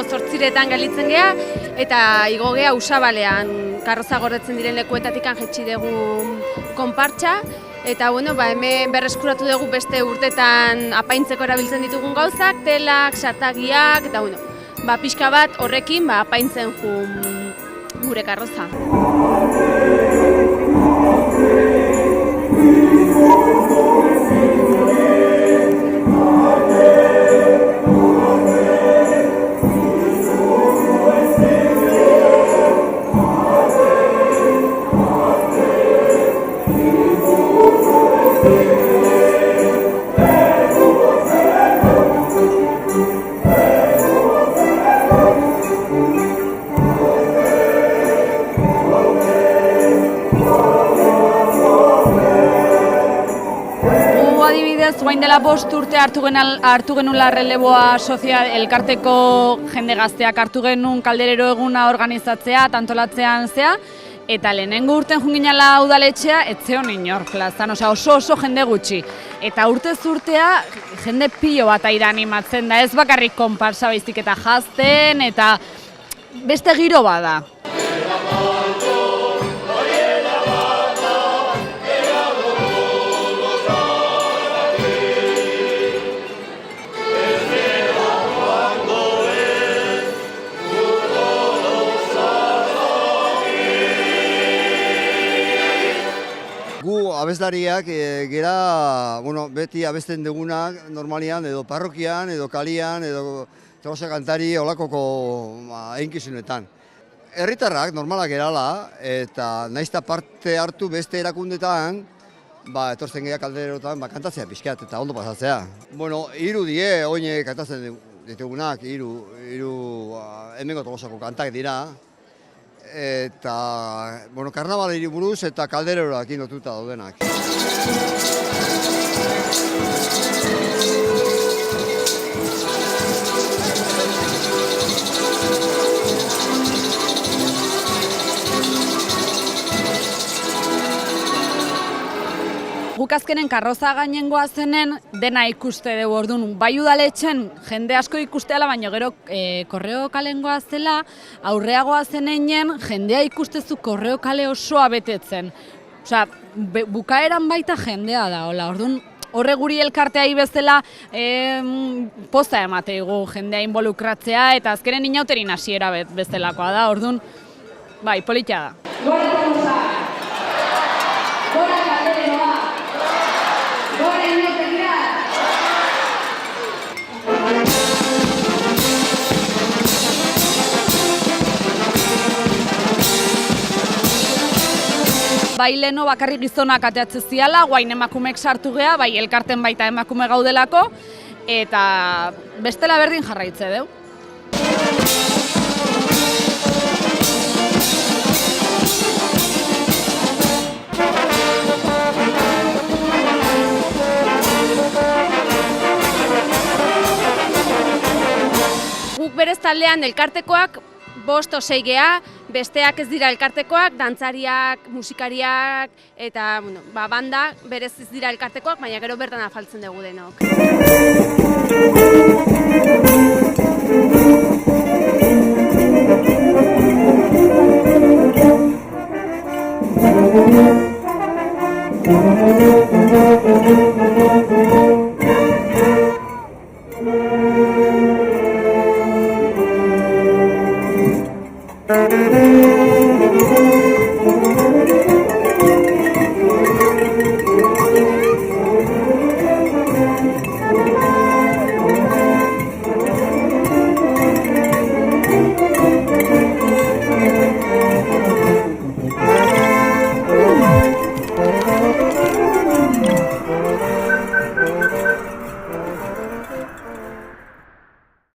8:00 galitzen gea, eta igo gea Usabalean, karroza gordetzen diren lekuetatik jaitsi dugu konpartsa, eta hemen berreskuratu dugu beste urtetan apaintzeko erabiltzen ditugun gauzak, telak, sartagiak, eta pixka bat horrekin apaintzen gure karroza. Guain dela 5 urte hartu genula releboa elkarteko jende gazteak hartu genuen kalderero eguna organizatzea, tantolatzean zea, eta lehenengo urten junginala udaletxea, etzeon inor plazan, oso jende gutxi. Eta urtez urtea jende pilo bat aira animatzen da, ez bakarrik konparsa baizik eta jazten, eta beste giro bada. Abeslariak gera, beti abesten dugunak normalian, edo parrokian, edo kalian, edo tolosa kantari olakoko einkizunetan. Herritarrak normalak gerala, eta naizta parte hartu beste erakundetan, etortzen gehiak kalderotan kantatzea pixkat eta ondo pasatzea. Hiru die, oine kantatzen ditugunak, hiru hemengo tolosako kantak dira. Eta, karnabalari buruz eta kalderorakin lotuta daudenak. Guk azkenen karroza gainengoa zenen dena ikuste dugu orduan. Bai udaletxen jende asko ikusteala, baina gero korreo kalengoa zela, aurreagoa zeneinen jendea ikustezu korreo kale osoa betetzen. Bukaeran baita jendea da, orduan horre guri elkartea bezala poza emateigu jendea involukratzea, eta azkenen inauterin hasiera bezalakoa da, orduan, politia da. Bai leno bakarrik gizonak ateatze ziala, guain emakumeek sartu gea, bai elkarten baita emakume gaudelako, eta bestela berdin jarraitze deu. Guk berez taldean elkartekoak 5 o 6 gea, besteak ez dira elkartekoak, dantzariak, musikariak eta banda berez ez dira elkartekoak, baina gero bertan afaltzen dugu denok.